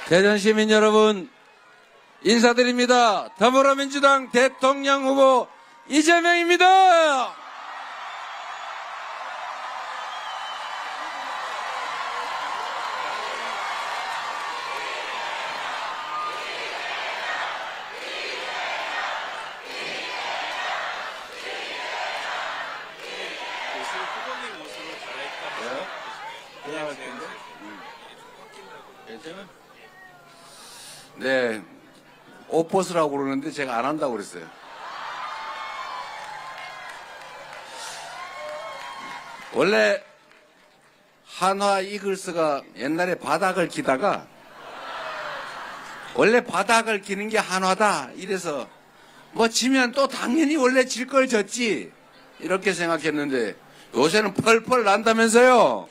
대전 시민 여러분, 인사드립니다. 더불어민주당 대통령 후보 이재명입니다. 네, 옷벗으라고 그러는데 제가 안 한다고 그랬어요. 원래 한화 이글스가 옛날에 바닥을 기다가 원래 바닥을 기는 게 한화다 이래서 뭐 지면 또 당연히 원래 질 걸 졌지 이렇게 생각했는데 요새는 펄펄 난다면서요.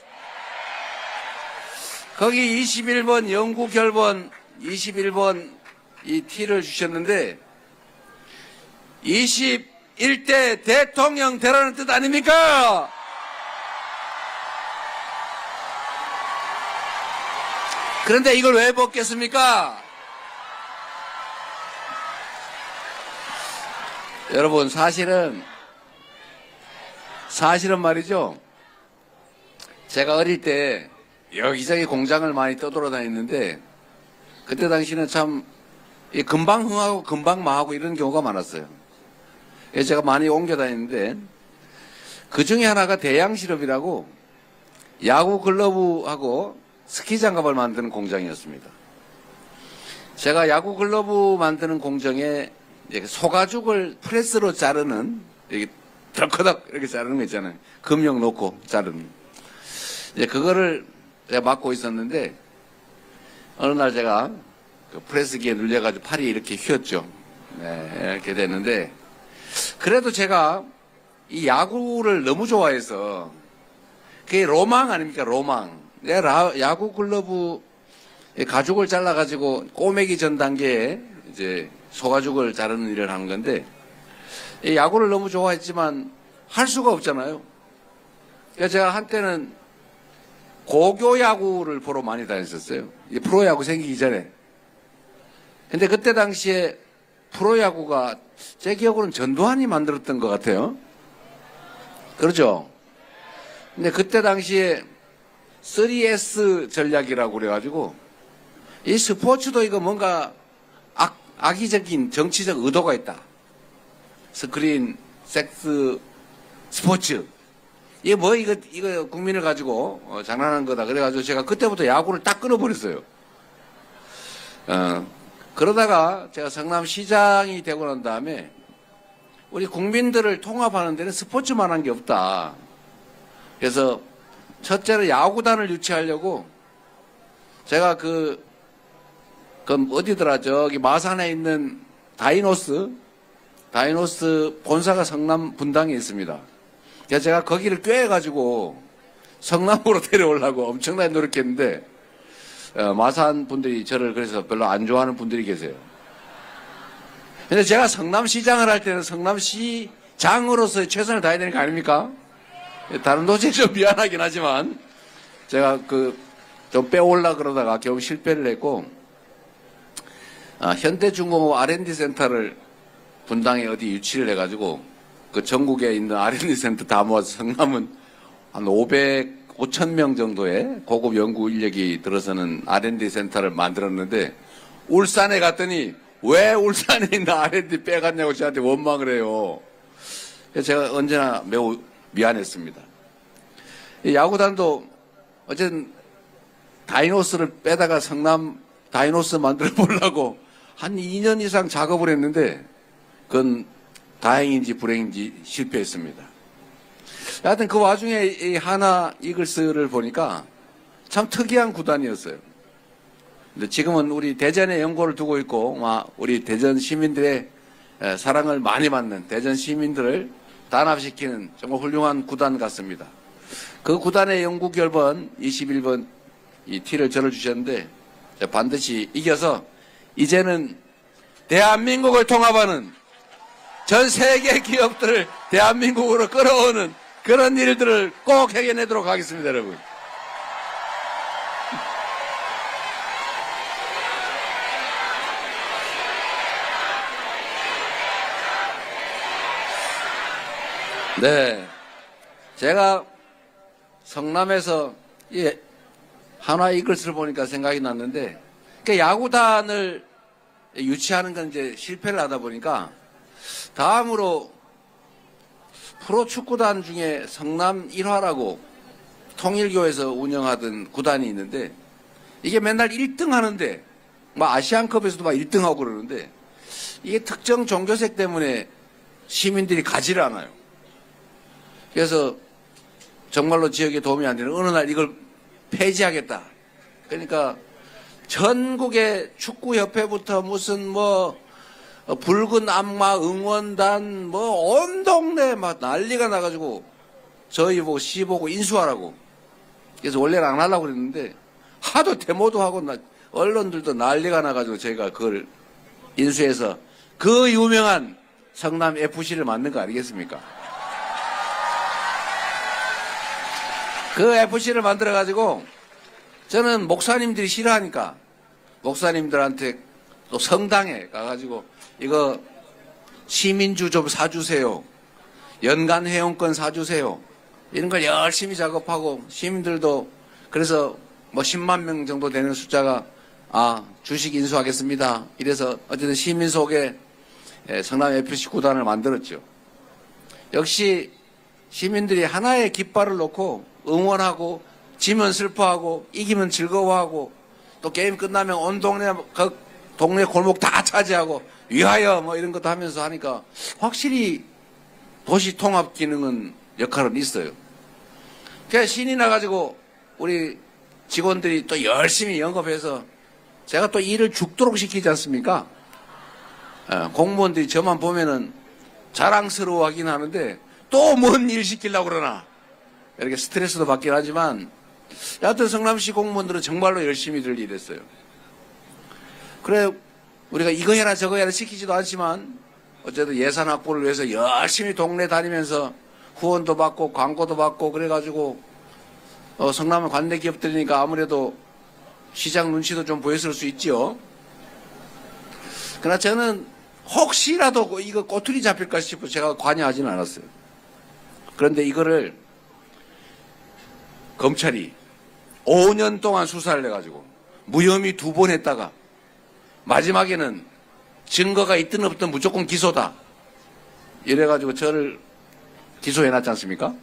거기 21번 영구 결번 21번 이 티를 주셨는데 21대 대통령 되라는 뜻 아닙니까? 그런데 이걸 왜 벗겠습니까? 여러분 사실은 말이죠. 제가 어릴 때 여기저기 공장을 많이 떠돌아다녔는데 그때 당시는 참 금방 흥하고 금방 망하고 이런 경우가 많았어요. 그래서 제가 많이 옮겨 다녔는데 그 중에 하나가 대양실업이라고 야구 글러브하고 스키 장갑을 만드는 공장이었습니다. 제가 야구 글러브 만드는 공정에 소가죽을 프레스로 자르는 이렇게 덜커덕 이렇게 자르는 거 있잖아요. 금형 놓고 자르는. 그거를 제가 맡고 있었는데 어느 날 제가 그 프레스기에 눌려가지고 팔이 이렇게 휘었죠. 네, 이렇게 됐는데 그래도 제가 이 야구를 너무 좋아해서 그게 로망 아닙니까? 로망. 내가 야구 글러브 가죽을 잘라가지고 꼬매기 전 단계에 이제 소가죽을 자르는 일을 하는 건데 이 야구를 너무 좋아했지만 할 수가 없잖아요. 그래서 제가 한때는 고교 야구를 보러 많이 다녔었어요. 프로야구 생기기 전에. 근데 그때 당시에 프로야구가 제 기억으로는 전두환이 만들었던 것 같아요. 그렇죠? 근데 그때 당시에 3S 전략이라고 그래가지고 이 스포츠도 이거 뭔가 악의적인 정치적 의도가 있다. 스크린, 섹스, 스포츠. 이게 뭐 이거 국민을 가지고 장난하는 거다. 그래가지고 제가 그때부터 야구를 딱 끊어버렸어요. 그러다가 제가 성남시장이 되고 난 다음에 우리 국민들을 통합하는 데는 스포츠만 한 게 없다. 그래서 첫째로 야구단을 유치하려고 제가 그 어디더라 저기 마산에 있는 다이노스 본사가 성남 분당에 있습니다. 그래서 제가 거기를 꿰가지고 성남으로 데려오려고 엄청나게 노력했는데 마산 분들이 저를 그래서 별로 안 좋아하는 분들이 계세요. 근데 제가 성남시장을 할 때는 성남시장으로서의 최선을 다해야 되는 거 아닙니까? 다른 도시에 좀 미안하긴 하지만 제가 좀 빼올라 그러다가 겨우 실패를 했고 현대중공업 R&D 센터를 분당에 어디 유치를 해가지고 그 전국에 있는 R&D 센터 다 모아서 성남은 한 5,000명 정도의 고급 연구 인력이 들어서는 R&D 센터를 만들었는데 울산에 갔더니 왜 울산에 있는 R&D 빼갔냐고 저한테 원망을 해요. 그래서 제가 언제나 매우 미안했습니다. 이 야구단도 어쨌든 다이노스를 빼다가 성남 다이노스 만들어 보려고 한 2년 이상 작업을 했는데 그건 다행인지 불행인지 실패했습니다. 하여튼 그 와중에 이 하나 이글스를 보니까 참 특이한 구단이었어요. 근데 지금은 우리 대전에 연고를 두고 있고 우리 대전 시민들의 사랑을 많이 받는 대전 시민들을 단합시키는 정말 훌륭한 구단 같습니다. 그 구단의 영구 결번 21번 이 티를 저를 주셨는데 반드시 이겨서 이제는 대한민국을 통합하는 전 세계 기업들을 대한민국으로 끌어오는 그런 일들을 꼭 해내도록 하겠습니다, 여러분. 네. 제가 성남에서 이 한화 이글스를 보니까 생각이 났는데, 그 야구단을 유치하는 건 이제 실패를 하다 보니까 다음으로 프로축구단 중에 성남 1화라고 통일교에서 운영하던 구단이 있는데, 이게 맨날 1등 하는데, 뭐 아시안컵에서도 막 1등 하고 그러는데, 이게 특정 종교색 때문에 시민들이 가지를 않아요. 그래서 정말로 지역에 도움이 안 되는 어느 날 이걸 폐지하겠다. 그러니까 전국의 축구협회부터 무슨 뭐 붉은 악마 응원단 뭐 온 동네 막 난리가 나가지고 저희 보고 시 보고 인수하라고. 그래서 원래는 안 하려고 그랬는데 하도 데모도 하고 언론들도 난리가 나가지고 저희가 그걸 인수해서 그 유명한 성남 FC를 만든 거 아니겠습니까? 그 FC를 만들어가지고 저는 목사님들이 싫어하니까 목사님들한테 또 성당에 가가지고 이거 시민주 좀 사주세요. 연간 회원권 사주세요. 이런 걸 열심히 작업하고 시민들도 그래서 뭐 10만 명 정도 되는 숫자가 주식 인수하겠습니다. 이래서 어쨌든 시민 속에 성남 FC 구단을 만들었죠. 역시 시민들이 하나의 깃발을 놓고 응원하고 지면 슬퍼하고 이기면 즐거워하고 또 게임 끝나면 온 동네 동네 골목 다 차지하고 위하여 뭐 이런 것도 하면서 하니까 확실히 도시 통합 기능은 역할은 있어요. 그래서 신이 나가지고 우리 직원들이 또 열심히 연급해서 제가 또 일을 죽도록 시키지 않습니까? 공무원들이 저만 보면은 자랑스러워하긴 하는데 또 뭔 일 시키려고 그러나 이렇게 스트레스도 받긴 하지만 여하튼 성남시 공무원들은 정말로 열심히들 일했어요. 그래 우리가 이거 해라 저거 해라 시키지도 않지만 어쨌든 예산 확보를 위해서 열심히 동네 다니면서 후원도 받고 광고도 받고 그래가지고 성남은 관내 기업들이니까 아무래도 시장 눈치도 좀 보였을 수 있죠. 그러나 저는 혹시라도 이거 꼬투리 잡힐까 싶어 제가 관여하지는 않았어요. 그런데 이거를 검찰이 5년 동안 수사를 해가지고 무혐의 2번 했다가 마지막에는 증거가 있든 없든 무조건 기소다. 이래가지고 저를 기소해놨지 않습니까?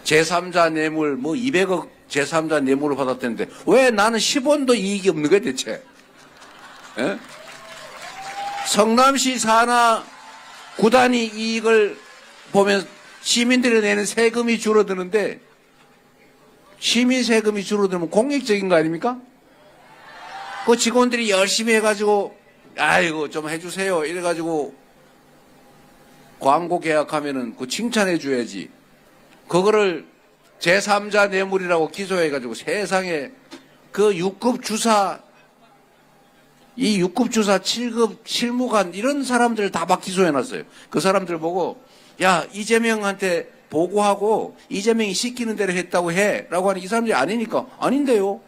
제3자 뇌물 뭐 200억 제3자 뇌물을 받았다는데 왜 나는 10원도 이익이 없는 거야 대체? 에? 성남시 산하 구단이 이익을 보면 시민들이 내는 세금이 줄어드는데 시민 세금이 줄어들면 공익적인 거 아닙니까? 그 직원들이 열심히 해가지고 아이고 좀 해주세요 이래가지고 광고 계약하면은 그 칭찬해 줘야지. 그거를 제3자 뇌물이라고 기소해가지고 세상에 그 6급 주사 이 6급 주사 7급 실무관 이런 사람들을 다 막 기소해놨어요. 그 사람들 보고 야 이재명한테 보고하고 이재명이 시키는 대로 했다고 해 라고 하는 이 사람들이 아니니까 아닌데요.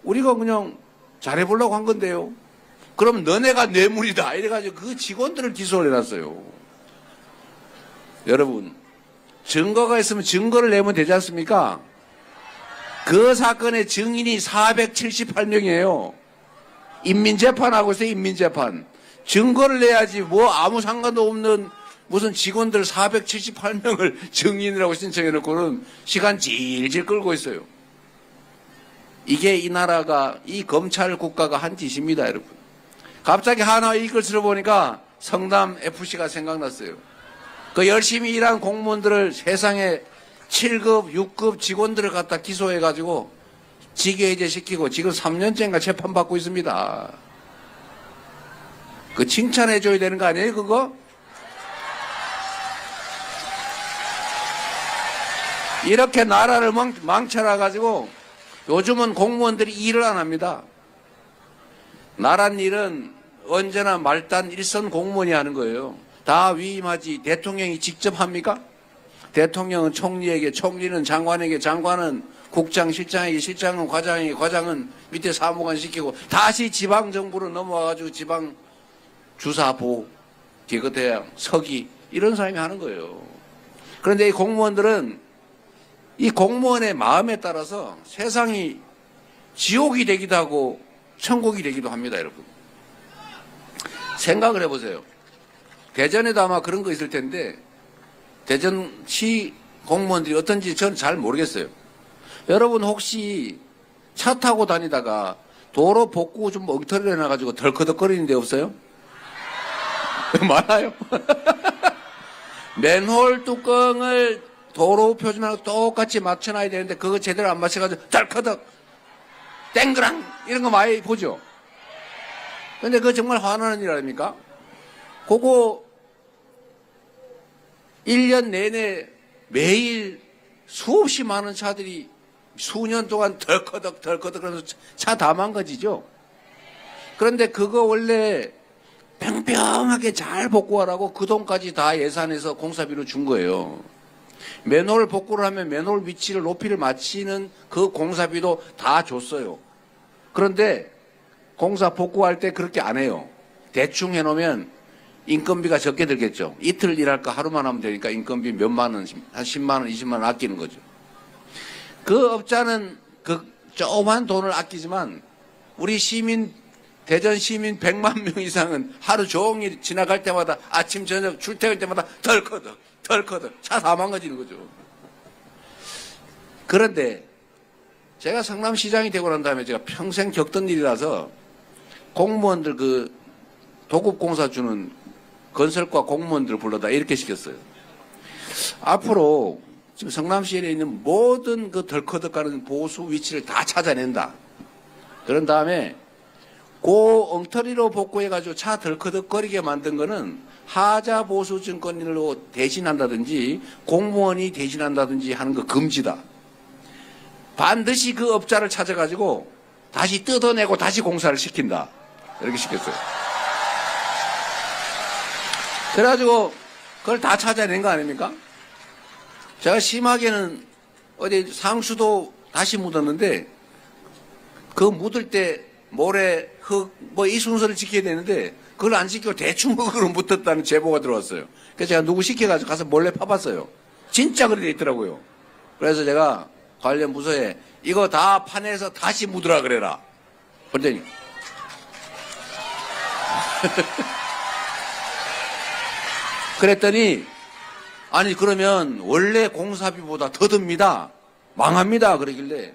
우리가 그냥 잘해보려고 한 건데요. 그럼 너네가 뇌물이다 이래가지고 그 직원들을 기소를 해놨어요. 여러분 증거가 있으면 증거를 내면 되지 않습니까? 그 사건의 증인이 478명이에요. 인민재판하고 있어요. 인민재판. 증거를 내야지 뭐 아무 상관도 없는 무슨 직원들 478명을 증인이라고 신청해놓고는 시간 질질 끌고 있어요. 이게 이 나라가 이 검찰 국가가 한 짓입니다. 여러분. 갑자기 하나 이글스를 보니까 성남 FC가 생각났어요. 그 열심히 일한 공무원들을 세상에 7급, 6급 직원들을 갖다 기소해가지고 직위해제 시키고 지금 3년째인가 재판받고 있습니다. 그 칭찬해줘야 되는 거 아니에요, 그거? 이렇게 나라를 망쳐놔가지고 요즘은 공무원들이 일을 안 합니다. 나란 일은 언제나 말단 일선 공무원이 하는 거예요. 다 위임하지 대통령이 직접 합니까? 대통령은 총리에게, 총리는 장관에게, 장관은 국장, 실장에게, 실장은 과장에게, 과장은 밑에 사무관 시키고 다시 지방정부로 넘어와가지고 지방 주사보, 기껏해야 서기 이런 사람이 하는 거예요. 그런데 이 공무원들은 이 공무원의 마음에 따라서 세상이 지옥이 되기도 하고 천국이 되기도 합니다, 여러분. 생각을 해보세요. 대전에도 아마 그런 거 있을 텐데 대전시 공무원들이 어떤지 저는 잘 모르겠어요. 여러분 혹시 차 타고 다니다가 도로 복구 좀 엉터리를 해놔가지고 덜커덕거리는 데 없어요? 많아요. 맨홀 뚜껑을 도로 표준하고 똑같이 맞춰놔야 되는데 그거 제대로 안 맞춰가지고 덜커덕 땡그랑 이런 거 많이 보죠. 근데 그거 정말 화나는 일 아닙니까? 그거 1년 내내 매일 수없이 많은 차들이 수년 동안 덜커덕 그러면서 차 다 망가지죠. 그런데 그거 원래 평평하게 잘 복구하라고 그 돈까지 다 예산해서 공사비로 준 거예요. 맨홀 복구를 하면 맨홀 위치를 높이를 맞추는 그 공사비도 다 줬어요. 그런데 공사 복구할 때 그렇게 안 해요. 대충 해놓으면 인건비가 적게 들겠죠. 이틀 일할까 하루만 하면 되니까 인건비 몇만 원, 한 10만 원, 20만 원 아끼는 거죠. 그 업자는 그 조그만 돈을 아끼지만 우리 시민, 대전 시민 100만 명 이상은 하루 종일 지나갈 때마다 아침 저녁 출퇴근 때마다 덜커덕 차 다 망가지는 거죠. 그런데 제가 성남시장이 되고 난 다음에 제가 평생 겪던 일이라서 공무원들 그 도급공사 주는 건설과 공무원들을 불러다 이렇게 시켰어요. 앞으로 지금 성남시에 있는 모든 그 덜커덕하는 보수 위치를 다 찾아낸다. 그런 다음에 그 엉터리로 복구해가지고 차 덜커덕거리게 만든 거는 하자 보수 증권인으로 대신한다든지 공무원이 대신한다든지 하는 거 금지다. 반드시 그 업자를 찾아가지고 다시 뜯어내고 다시 공사를 시킨다. 이렇게 시켰어요. 그래가지고 그걸 다 찾아낸 거 아닙니까? 제가 심하게는 어디 상수도 다시 묻었는데 그 묻을 때 모래, 흙, 뭐 이 순서를 지켜야 되는데 그걸 안 지키고 대충 흙으로 묻었다는 제보가 들어왔어요. 그래서 제가 누구 시켜가지고 가서 몰래 파봤어요. 진짜 그렇게 돼 있더라고요. 그래서 제가 관련 부서에 이거 다 파내서 다시 묻으라 그래라. 그랬더니 그랬더니 아니 그러면 원래 공사비보다 더 듭니다. 망합니다. 그러길래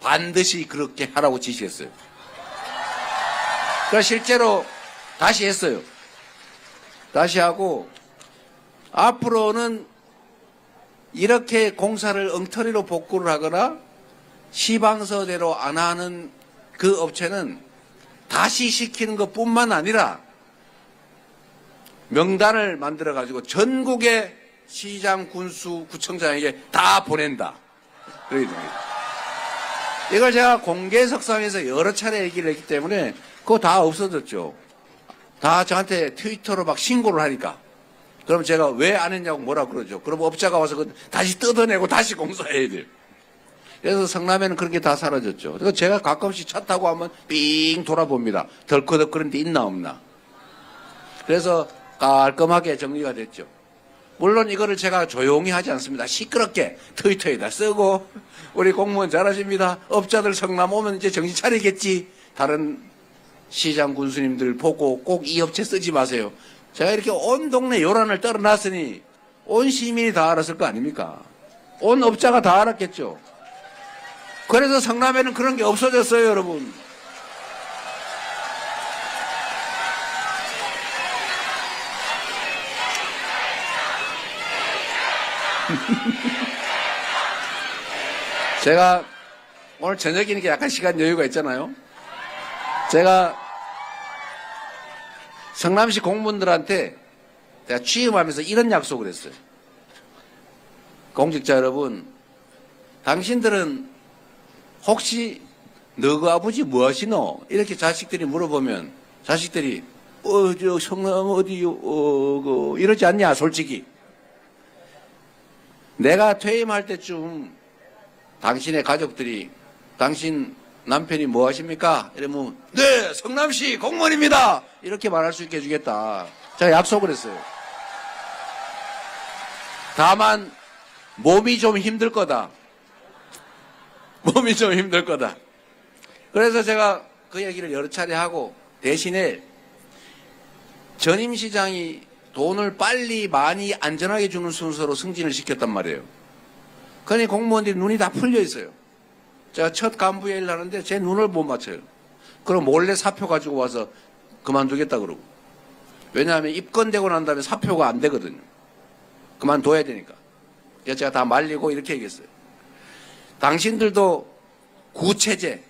반드시 그렇게 하라고 지시했어요. 그래서 실제로 다시 했어요. 다시 하고 앞으로는 이렇게 공사를 엉터리로 복구를 하거나 시방서대로 안 하는 그 업체는 다시 시키는 것뿐만 아니라 명단을 만들어가지고 전국의 시장, 군수, 구청장에게 다 보낸다. 그러게 됩니다. 이걸 제가 공개석상에서 여러 차례 얘기를 했기 때문에 그거 다 없어졌죠. 다 저한테 트위터로 막 신고를 하니까. 그럼 제가 왜 안 했냐고 뭐라 그러죠. 그럼 업자가 와서 다시 뜯어내고 다시 공사해야 돼요. 그래서 성남에는 그렇게 다 사라졌죠. 그래서 제가 가끔씩 차 타고 한번 삥 돌아봅니다. 덜커덕 그런 데 있나 없나. 그래서 깔끔하게 정리가 됐죠. 물론 이거를 제가 조용히 하지 않습니다. 시끄럽게 트위터에다 쓰고 우리 공무원 잘하십니다. 업자들 성남 오면 이제 정신 차리겠지. 다른 시장 군수님들 보고 꼭 이 업체 쓰지 마세요. 제가 이렇게 온 동네 요란을 떨어놨으니 온 시민이 다 알았을 거 아닙니까? 온 업자가 다 알았겠죠. 그래서 성남에는 그런 게 없어졌어요, 여러분. 제가 오늘 저녁이니까 약간 시간 여유가 있잖아요. 제가 성남시 공무원들한테 제가 취임하면서 이런 약속을 했어요. 공직자 여러분, 당신들은 혹시 너그 아버지 뭐 하시노? 이렇게 자식들이 물어보면 자식들이 저 성남 어디요? 이러지 않냐 솔직히. 내가 퇴임할 때쯤 당신의 가족들이 당신 남편이 뭐 하십니까? 이러면 네 성남시 공무원입니다. 이렇게 말할 수 있게 해주겠다. 제가 약속을 했어요. 다만 몸이 좀 힘들 거다. 몸이 좀 힘들 거다. 그래서 제가 그 얘기를 여러 차례 하고 대신에 전임시장이 돈을 빨리 많이 안전하게 주는 순서로 승진을 시켰단 말이에요. 그러니 공무원들이 눈이 다 풀려 있어요. 제가 첫 간부회의를 하는데 제 눈을 못 맞춰요. 그럼 몰래 사표 가지고 와서 그만두겠다 그러고. 왜냐하면 입건되고 난 다음에 사표가 안 되거든요. 그만둬야 되니까. 그래서 제가 다 말리고 이렇게 얘기했어요. 당신들도 구체제,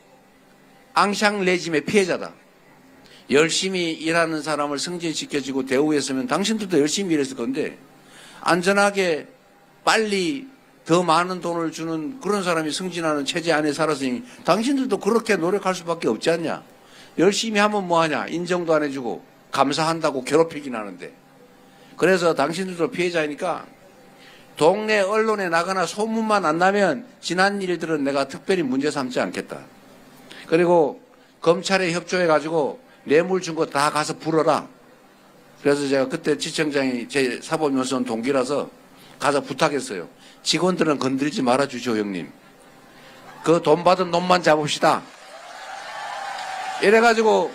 앙샹 레짐의 피해자다. 열심히 일하는 사람을 승진시켜주고 대우했으면 당신들도 열심히 일했을 건데 안전하게 빨리 더 많은 돈을 주는 그런 사람이 승진하는 체제 안에 살았으니 당신들도 그렇게 노력할 수밖에 없지 않냐. 열심히 하면 뭐하냐. 인정도 안 해주고 감사한다고 괴롭히긴 하는데. 그래서 당신들도 피해자이니까 동네 언론에 나가나 소문만 안 나면 지난 일들은 내가 특별히 문제 삼지 않겠다. 그리고 검찰에 협조해가지고 뇌물 준 거 다 가서 불어라. 그래서 제가 그때 지청장이 제 사법연수원 동기라서 가서 부탁했어요. 직원들은 건드리지 말아주시오 형님. 그 돈 받은 놈만 잡읍시다. 이래가지고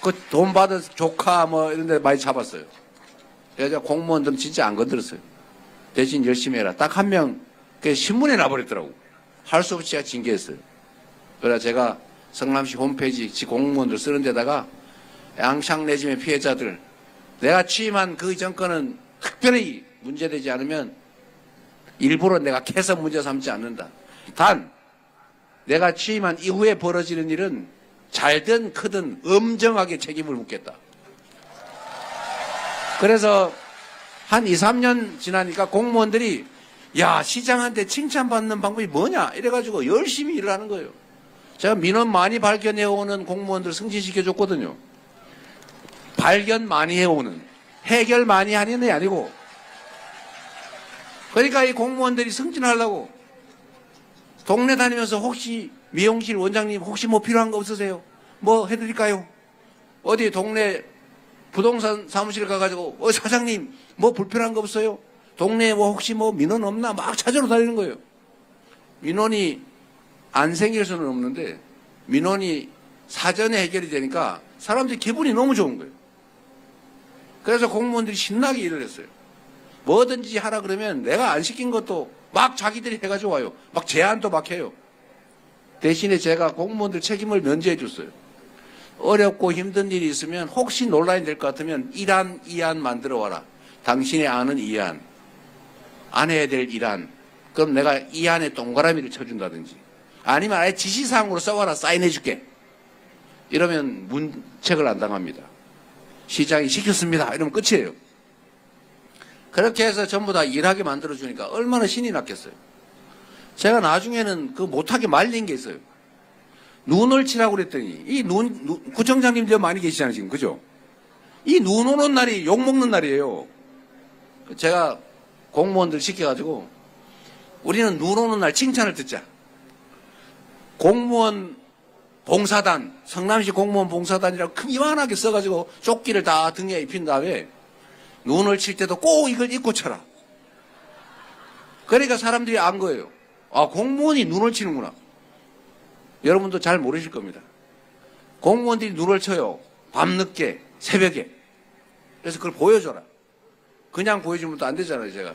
그 돈 받은 조카 뭐 이런 데 많이 잡았어요. 그래서 공무원들은 진짜 안 건드렸어요. 대신 열심히 해라. 딱 한 명 신문에 나버렸더라고. 할 수 없이 제가 징계했어요. 그래서 제가 성남시 홈페이지 공무원들 쓰는 데다가 앙샹 레짐의 피해자들 내가 취임한 그 정권은 특별히 문제되지 않으면 일부러 내가 캐서 문제 삼지 않는다. 단 내가 취임한 이후에 벌어지는 일은 잘든 크든 엄정하게 책임을 묻겠다. 그래서 한 2, 3년 지나니까 공무원들이 야 시장한테 칭찬받는 방법이 뭐냐 이래가지고 열심히 일을 하는 거예요. 제가 민원 많이 발견해오는 공무원들 승진시켜줬거든요. 발견 많이 해오는 해결 많이 하는 애 아니고. 그러니까 이 공무원들이 승진하려고 동네 다니면서 혹시 미용실 원장님 혹시 뭐 필요한 거 없으세요? 뭐 해드릴까요? 어디 동네 부동산 사무실 가가지고 사장님 뭐 불편한 거 없어요? 동네에 뭐 혹시 뭐 민원 없나? 막 찾으러 다니는 거예요. 민원이 안 생길 수는 없는데 민원이 사전에 해결이 되니까 사람들이 기분이 너무 좋은 거예요. 그래서 공무원들이 신나게 일을 했어요. 뭐든지 하라 그러면 내가 안 시킨 것도 막 자기들이 해가지고 와요. 막 제안도 막 해요. 대신에 제가 공무원들 책임을 면제해 줬어요. 어렵고 힘든 일이 있으면 혹시 논란이 될 것 같으면 1안, 2안 만들어 와라. 당신이 아는 2안, 안 해야 될 1안. 그럼 내가 2안에 동그라미를 쳐준다든지 아니면 아예 지시사항으로 써와라 사인해 줄게. 이러면 문책을 안 당합니다. 시장이 시켰습니다. 이러면 끝이에요. 그렇게 해서 전부 다 일하게 만들어주니까 얼마나 신이 났겠어요. 제가 나중에는 그 못하게 말린 게 있어요. 눈을 치라고 그랬더니 이 구청장님들 많이 계시잖아요 지금. 그죠? 이 눈 오는 날이 욕먹는 날이에요. 제가 공무원들 시켜가지고 우리는 눈 오는 날 칭찬을 듣자. 공무원 봉사단, 성남시 공무원 봉사단이라고 큰 이만하게 써가지고 조끼를 다 등에 입힌 다음에 눈을 칠 때도 꼭 이걸 입고 쳐라. 그러니까 사람들이 안 거예요. 아, 공무원이 눈을 치는구나. 여러분도 잘 모르실 겁니다. 공무원들이 눈을 쳐요. 밤늦게, 새벽에. 그래서 그걸 보여줘라. 그냥 보여주면 또 안 되잖아요, 제가.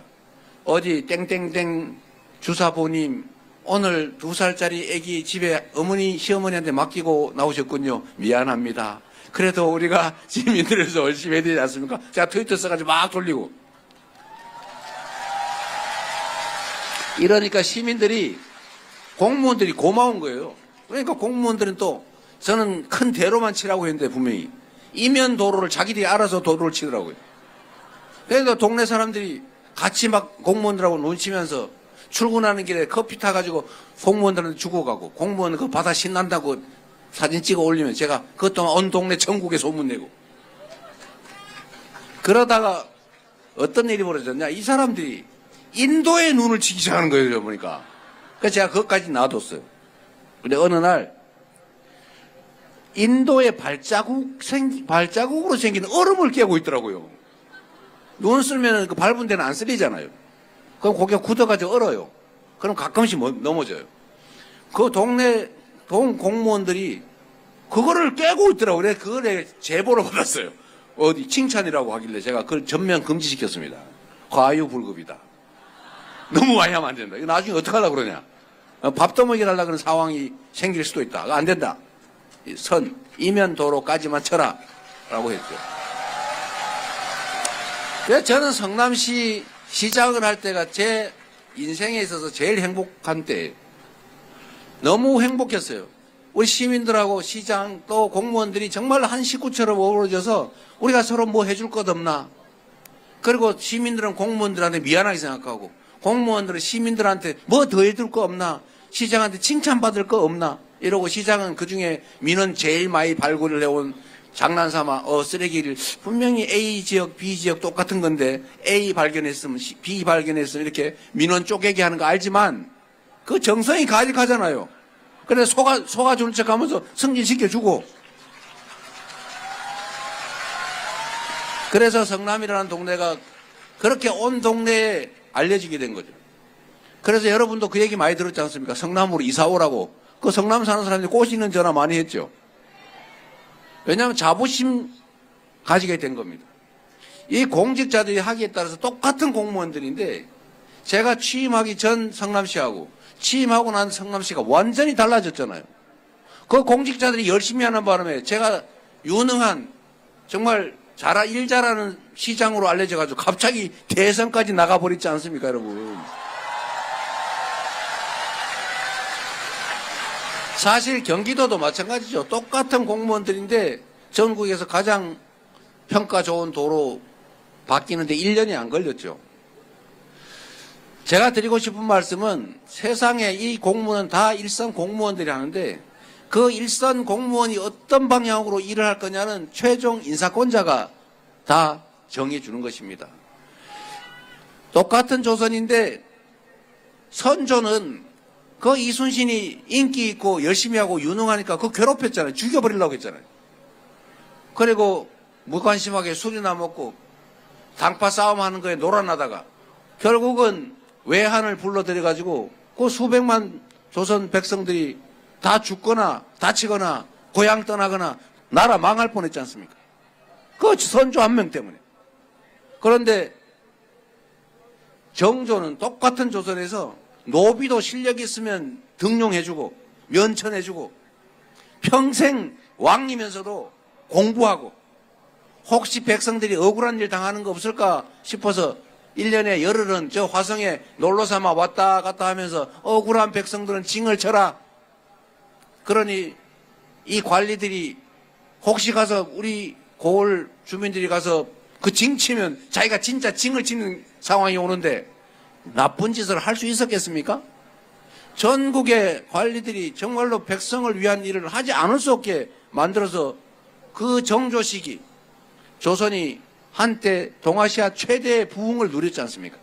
어디 땡땡땡 주사보님 오늘 2살짜리 애기 집에 어머니, 시어머니한테 맡기고 나오셨군요. 미안합니다. 그래도 우리가 시민들에서 열심히 해야 되지 않습니까? 제가 트위터 써가지고 막 돌리고. 이러니까 시민들이, 공무원들이 고마운 거예요. 그러니까 공무원들은 또 저는 큰 대로만 치라고 했는데 분명히 이면 도로를 자기들이 알아서 도로를 치더라고요. 그래서 동네 사람들이 같이 막 공무원들하고 눈치면서 출근하는 길에 커피 타가지고 공무원들한테 주고 가고 공무원 그거 받아 신난다고 사진 찍어 올리면 제가 그것 또한 온 동네 전국에 소문내고. 그러다가 어떤 일이 벌어졌냐. 이 사람들이 인도에 눈을 치기 시작하는 거예요. 보니까. 그래서 제가 그것까지 놔뒀어요. 근데 어느 날 인도에 발자국으로 생긴 얼음을 깨고 있더라고요. 눈 쓸면 그 밟은 데는 안 쓸리잖아요. 그럼 고개가 굳어가지고 얼어요. 그럼 가끔씩 넘어져요. 그 동네 공무원들이 그거를 깨고 있더라고요. 그래서 그걸 내가 제보를 받았어요. 어디 칭찬이라고 하길래 제가 그걸 전면 금지시켰습니다. 과유불급이다. 너무 많이 하면 안 된다. 이거 나중에 어떻게 하려고 그러냐. 밥도 먹이려 하려고 그런 상황이 생길 수도 있다. 안 된다. 이면 도로까지만 쳐라. 라고 했죠. 그래서 저는 성남시 시장을 할 때가 제 인생에 있어서 제일 행복한 때예요. 너무 행복했어요. 우리 시민들하고 시장 또 공무원들이 정말 한 식구처럼 어우러져서 우리가 서로 뭐 해줄 것 없나. 그리고 시민들은 공무원들한테 미안하게 생각하고 공무원들은 시민들한테 뭐 더 해줄 거 없나. 시장한테 칭찬받을 거 없나. 이러고 시장은 그중에 민원 제일 많이 발굴을 해온 장난삼아 쓰레기를 분명히 A 지역, B 지역 똑같은 건데 A 발견했으면 B 발견했으면 이렇게 민원 쪼개기 하는 거 알지만 그 정성이 가득하잖아요. 그래서 속아주는 척하면서 승진시켜주고. 그래서 성남이라는 동네가 그렇게 온 동네에 알려지게 된 거죠. 그래서 여러분도 그 얘기 많이 들었지 않습니까? 성남으로 이사 오라고. 그 성남 사는 사람들이 꼬시는 전화 많이 했죠. 왜냐하면 자부심 가지게 된 겁니다. 이 공직자들이 하기에 따라서 똑같은 공무원들인데 제가 취임하기 전 성남시하고 취임하고 난 성남시가 완전히 달라졌잖아요. 그 공직자들이 열심히 하는 바람에 제가 유능한 정말 일 잘하는 시장으로 알려져가지고 갑자기 대선까지 나가버리지 않습니까, 여러분? 사실 경기도도 마찬가지죠. 똑같은 공무원들인데 전국에서 가장 평가 좋은 도로 바뀌는데 1년이 안 걸렸죠. 제가 드리고 싶은 말씀은 세상에 이 공무원은 다 일선 공무원들이 하는데 그 일선 공무원이 어떤 방향으로 일을 할 거냐는 최종 인사권자가 다 정해 주는 것입니다. 똑같은 조선인데 선조는 그 이순신이 인기 있고 열심히 하고 유능하니까 그거 괴롭혔잖아요. 죽여버리려고 했잖아요. 그리고 무관심하게 술이나 먹고 당파 싸움하는 거에 놀아나다가 결국은 외환을 불러들여가지고 그 수백만 조선 백성들이 다 죽거나 다치거나 고향 떠나거나 나라 망할 뻔했지 않습니까? 그 선조 한 명 때문에. 그런데 정조는 똑같은 조선에서 노비도 실력 있으면 등용해주고 면천해주고 평생 왕이면서도 공부하고 혹시 백성들이 억울한 일 당하는 거 없을까 싶어서 1년에 열흘은 저 화성에 놀러삼아 왔다 갔다 하면서 억울한 백성들은 징을 쳐라. 그러니 이 관리들이 혹시 가서 우리 고을 주민들이 가서 그 징 치면 자기가 진짜 징을 치는 상황이 오는데 나쁜 짓을 할 수 있었겠습니까? 전국의 관리들이 정말로 백성을 위한 일을 하지 않을 수 없게 만들어서 그 정조 시기 조선이 한때 동아시아 최대의 부흥을 누렸지 않습니까?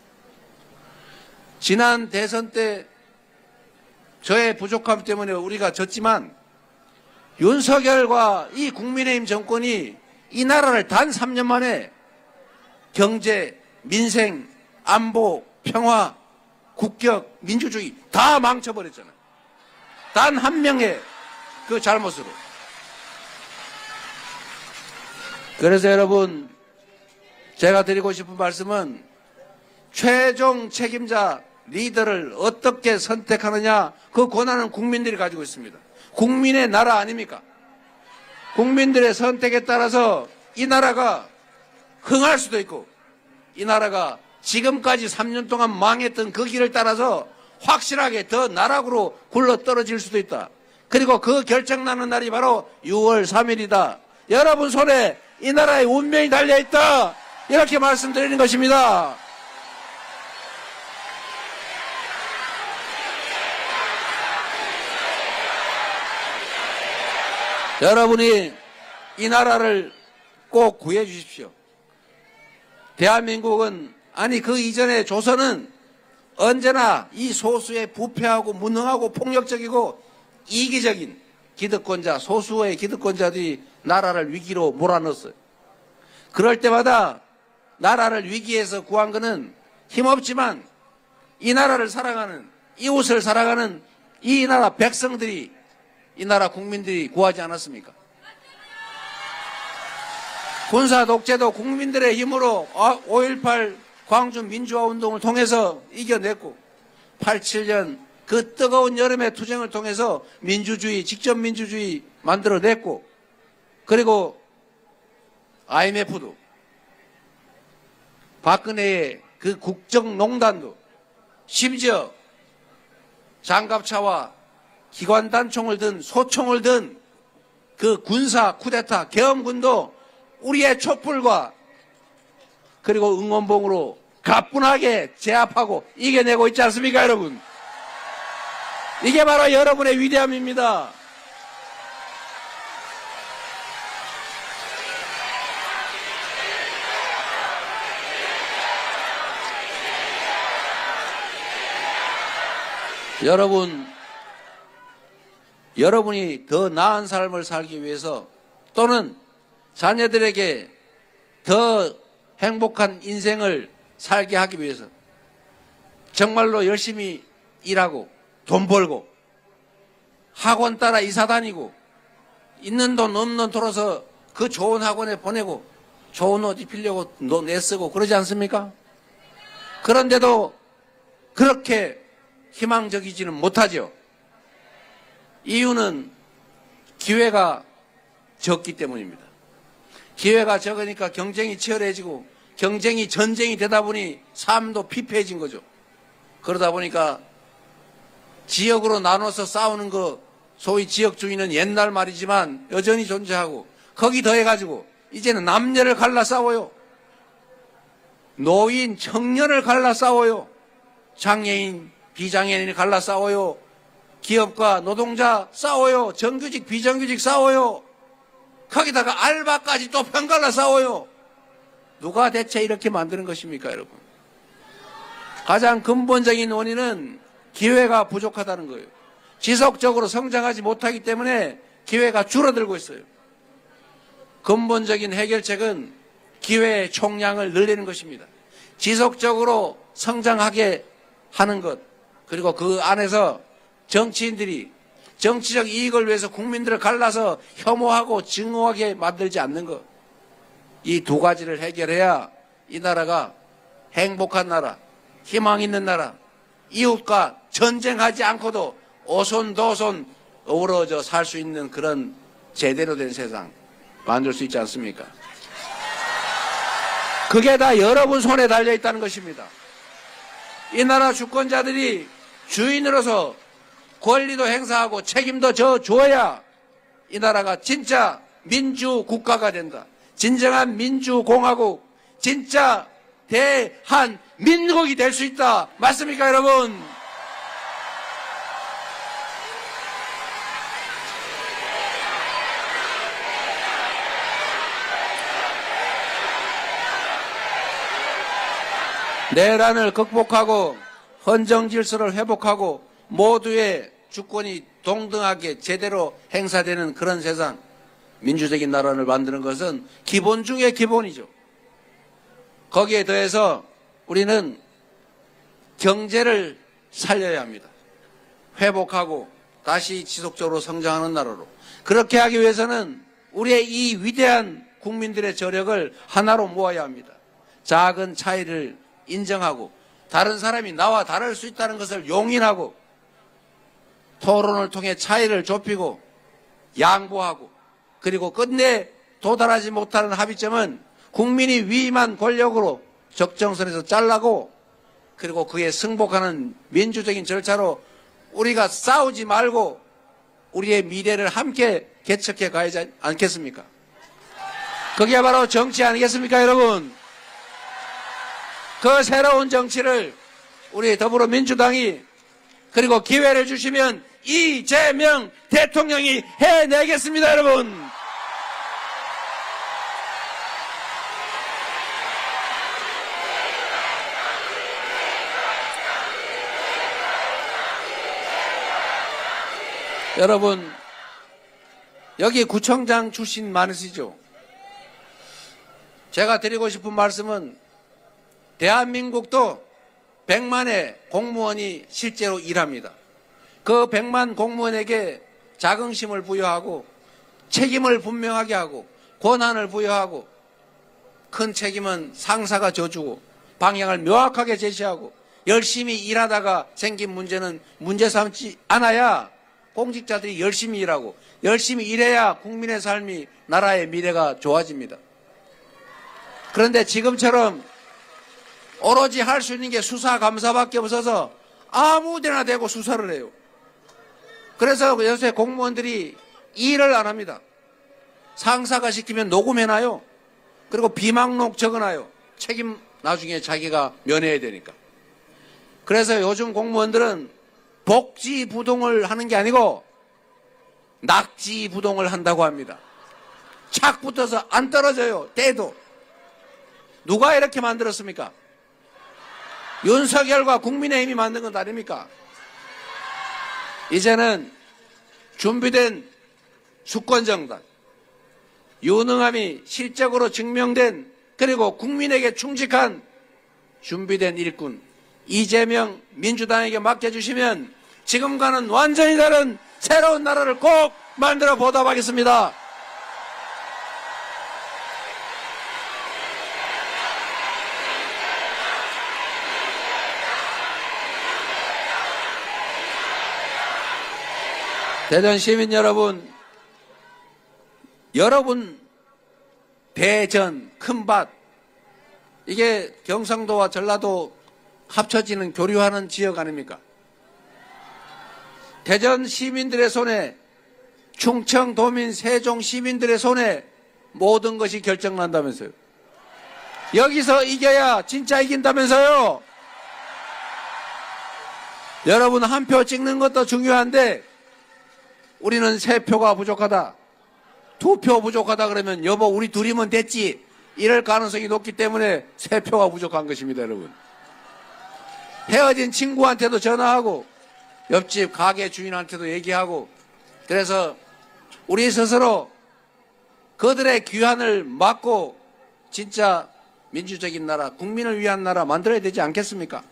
지난 대선 때 저의 부족함 때문에 우리가 졌지만 윤석열과 이 국민의힘 정권이 이 나라를 단 3년 만에 경제, 민생, 안보, 평화, 국격, 민주주의 다 망쳐버렸잖아요. 단 한 명의 그 잘못으로. 그래서 여러분 제가 드리고 싶은 말씀은 최종 책임자 리더를 어떻게 선택하느냐 그 권한은 국민들이 가지고 있습니다. 국민의 나라 아닙니까? 국민들의 선택에 따라서 이 나라가 흥할 수도 있고 이 나라가 지금까지 3년 동안 망했던 그 길을 따라서 확실하게 더 나락으로 굴러떨어질 수도 있다. 그리고 그 결정나는 날이 바로 6월 3일이다. 여러분 손에 이 나라의 운명이 달려있다. 이렇게 말씀드리는 것입니다. 여러분이 이 나라를 꼭 구해 주십시오. 대한민국은 아니 그 이전에 조선은 언제나 이 소수의 부패하고 무능하고 폭력적이고 이기적인 기득권자, 소수의 기득권자들이 나라를 위기로 몰아넣었어요. 그럴 때마다 나라를 위기에서 구한 것은 힘없지만 이 나라를 사랑하는, 이웃을 사랑하는 이 나라 백성들이, 이 나라 국민들이 구하지 않았습니까? 군사 독재도 국민들의 힘으로 5.18 광주 민주화 운동을 통해서 이겨냈고, 87년 그 뜨거운 여름의 투쟁을 통해서 민주주의, 직접민주주의 만들어냈고, 그리고 IMF도, 박근혜의 그 국정농단도, 심지어 장갑차와 기관단총을 든, 소총을 든 그 군사 쿠데타 계엄군도 우리의 촛불과 그리고 응원봉으로 가뿐하게 제압하고 이겨내고 있지 않습니까, 여러분? 이게 바로 여러분의 위대함입니다. 여러분이 더 나은 삶을 살기 위해서, 또는 자녀들에게 더 행복한 인생을 살게 하기 위해서 정말로 열심히 일하고 돈 벌고 학원 따라 이사 다니고 있는 돈 없는 돈 털어서 그 좋은 학원에 보내고 좋은 옷 입히려고 내쓰고 그러지 않습니까? 그런데도 그렇게 희망적이지는 못하죠. 이유는 기회가 적기 때문입니다. 기회가 적으니까 경쟁이 치열해지고 경쟁이 전쟁이 되다 보니 삶도 피폐해진 거죠. 그러다 보니까 지역으로 나눠서 싸우는 거, 소위 지역주의는 옛날 말이지만 여전히 존재하고, 거기 더해가지고 이제는 남녀를 갈라 싸워요. 노인, 청년을 갈라 싸워요. 장애인, 비장애인을 갈라 싸워요. 기업과 노동자 싸워요. 정규직, 비정규직 싸워요. 거기다가 알바까지 또 편갈라 싸워요. 누가 대체 이렇게 만드는 것입니까, 여러분? 가장 근본적인 원인은 기회가 부족하다는 거예요. 지속적으로 성장하지 못하기 때문에 기회가 줄어들고 있어요. 근본적인 해결책은 기회의 총량을 늘리는 것입니다. 지속적으로 성장하게 하는 것, 그리고 그 안에서 정치인들이 정치적 이익을 위해서 국민들을 갈라서 혐오하고 증오하게 만들지 않는 것, 이 두 가지를 해결해야 이 나라가 행복한 나라, 희망 있는 나라, 이웃과 전쟁하지 않고도 오손도손 어우러져 살 수 있는 그런 제대로 된 세상 만들 수 있지 않습니까? 그게 다 여러분 손에 달려 있다는 것입니다. 이 나라 주권자들이 주인으로서 권리도 행사하고 책임도 져줘야 이 나라가 진짜 민주국가가 된다. 진정한 민주공화국, 진짜 대한민국이 될 수 있다. 맞습니까, 여러분? 내란을 극복하고 헌정 질서를 회복하고 모두의 주권이 동등하게 제대로 행사되는 그런 세상, 민주적인 나라를 만드는 것은 기본 중의 기본이죠. 거기에 더해서 우리는 경제를 살려야 합니다. 회복하고 다시 지속적으로 성장하는 나라로. 그렇게 하기 위해서는 우리의 이 위대한 국민들의 저력을 하나로 모아야 합니다. 작은 차이를 인정하고 다른 사람이 나와 다를 수 있다는 것을 용인하고 토론을 통해 차이를 좁히고 양보하고, 그리고 끝내 도달하지 못하는 합의점은 국민이 위임한 권력으로 적정선에서 잘라고, 그리고 그에 승복하는 민주적인 절차로 우리가 싸우지 말고 우리의 미래를 함께 개척해 가야지 않겠습니까? 그게 바로 정치 아니겠습니까, 여러분? 그 새로운 정치를 우리 더불어민주당이, 그리고 기회를 주시면 이재명 대통령이 해내겠습니다, 여러분. 여러분, 여기 구청장 출신 많으시죠? 제가 드리고 싶은 말씀은 대한민국도 100만의 공무원이 실제로 일합니다. 그 100만 공무원에게 자긍심을 부여하고 책임을 분명하게 하고 권한을 부여하고 큰 책임은 상사가 져주고 방향을 명확하게 제시하고 열심히 일하다가 생긴 문제는 문제 삼지 않아야 공직자들이 열심히 일하고 열심히 일해야 국민의 삶이 나라의 미래가 좋아집니다. 그런데 지금처럼 오로지 할 수 있는 게 수사 감사밖에 없어서 아무 데나 대고 수사를 해요. 그래서 요새 공무원들이 일을 안 합니다. 상사가 시키면 녹음해놔요. 그리고 비망록 적어놔요. 책임 나중에 자기가 면해야 되니까. 그래서 요즘 공무원들은 복지부동을 하는 게 아니고 낙지부동을 한다고 합니다. 착 붙어서 안 떨어져요. 때도. 누가 이렇게 만들었습니까? 윤석열과 국민의힘이 만든 건 아닙니까? 이제는 준비된 수권정당, 유능함이 실적으로 증명된 그리고 국민에게 충직한 준비된 일꾼 이재명 민주당에게 맡겨주시면 지금과는 완전히 다른 새로운 나라를 꼭 만들어 보답하겠습니다. 대전 시민 여러분, 대전 큰밭, 이게 경상도와 전라도 합쳐지는 교류하는 지역 아닙니까? 대전 시민들의 손에, 충청, 도민, 세종 시민들의 손에 모든 것이 결정난다면서요. 여기서 이겨야 진짜 이긴다면서요. 여러분 한 표 찍는 것도 중요한데 우리는 3표가 부족하다, 2표 부족하다 그러면 여보 우리 둘이면 됐지 이럴 가능성이 높기 때문에 3표가 부족한 것입니다. 여러분, 헤어진 친구한테도 전화하고 옆집 가게 주인한테도 얘기하고, 그래서 우리 스스로 그들의 귀환을 막고 진짜 민주적인 나라, 국민을 위한 나라 만들어야 되지 않겠습니까?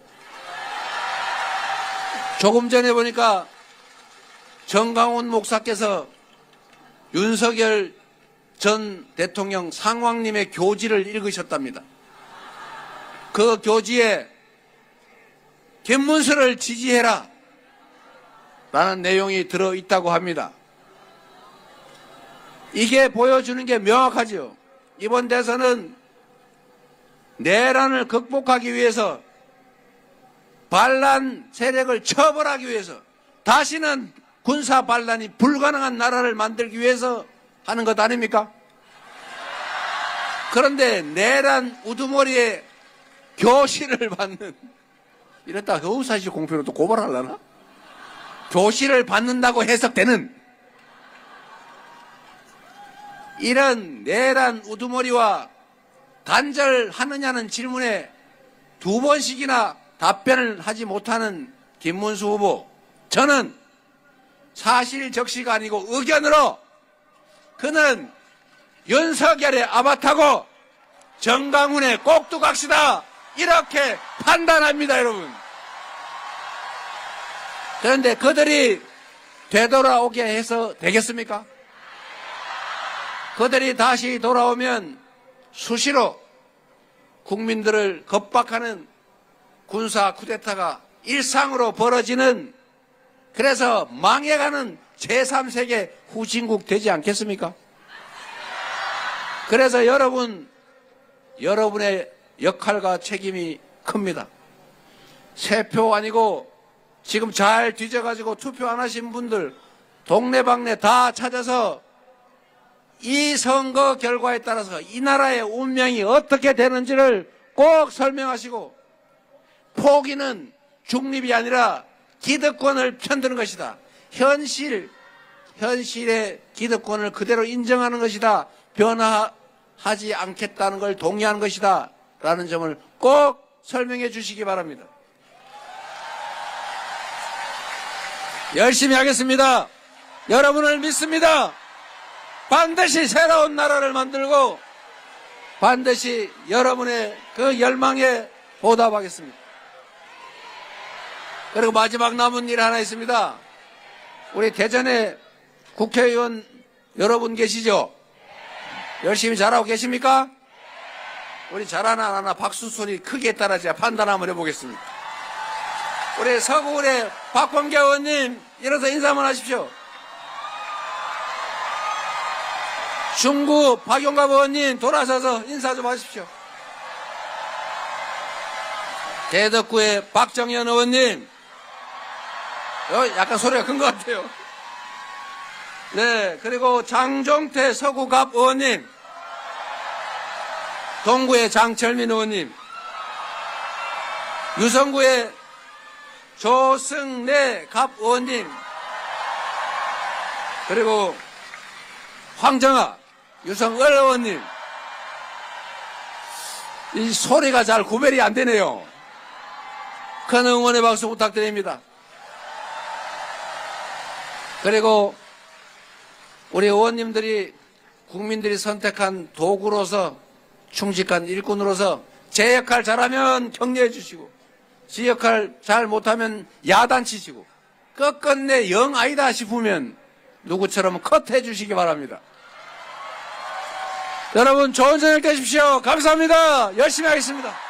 조금 전에 보니까 정강훈 목사께서 윤석열 전 대통령 상왕님의 교지를 읽으셨답니다. 그 교지에 김문수를 지지해라 라는 내용이 들어있다고 합니다. 이게 보여주는 게 명확하죠. 이번 대선은 내란을 극복하기 위해서, 반란 세력을 처벌하기 위해서, 다시는 군사 반란이 불가능한 나라를 만들기 위해서 하는 것 아닙니까? 그런데 내란 우두머리에 교시를 받는, 이랬다가 허우사시 공표로 또 고발하려나? 교시를 받는다고 해석되는 이런 내란 우두머리와 단절하느냐는 질문에 2번씩이나 답변을 하지 못하는 김문수 후보, 저는 사실 적시가 아니고 의견으로 그는 윤석열의 아바타고 정강훈의 꼭두각시다 이렇게 판단합니다. 여러분, 그런데 그들이 되돌아오게 해서 되겠습니까? 그들이 다시 돌아오면 수시로 국민들을 겁박하는 군사 쿠데타가 일상으로 벌어지는, 그래서 망해가는 제3세계 후진국 되지 않겠습니까? 그래서 여러분의 역할과 책임이 큽니다. 3표 아니고 지금 잘 뒤져가지고 투표 안 하신 분들 동네방네 다 찾아서 이 선거 결과에 따라서 이 나라의 운명이 어떻게 되는지를 꼭 설명하시고, 포기는 중립이 아니라 기득권을 편드는 것이다, 현실의 기득권을 그대로 인정하는 것이다, 변화하지 않겠다는 걸 동의하는 것이다 라는 점을 꼭 설명해 주시기 바랍니다. 열심히 하겠습니다. 여러분을 믿습니다. 반드시 새로운 나라를 만들고 반드시 여러분의 그 열망에 보답하겠습니다. 그리고 마지막 남은 일 하나 있습니다. 우리 대전에 국회의원 여러분 계시죠? 열심히 잘하고 계십니까? 우리 잘하나 안 하나 박수 소리 크게 따라 제가 판단 한번 해보겠습니다. 우리 서구울의 박범계 의원님 일어서 인사 한번 하십시오. 중구 박용갑 의원님 돌아서서 인사 좀 하십시오. 대덕구의 박정현 의원님 약간 소리가 큰 것 같아요. 네, 그리고 장종태 서구갑 의원님, 동구의 장철민 의원님, 유성구의 조승래 갑 의원님, 그리고 황정아 유성을 의원님. 이 소리가 잘 구별이 안 되네요. 큰 응원의 박수 부탁드립니다. 그리고 우리 의원님들이 국민들이 선택한 도구로서 충직한 일꾼으로서 제 역할 잘하면 격려해 주시고 지 역할 잘 못하면 야단치시고 끝끝내 영 아니다 싶으면 누구처럼 컷해 주시기 바랍니다. 여러분 좋은 저녁 되십시오. 감사합니다. 열심히 하겠습니다.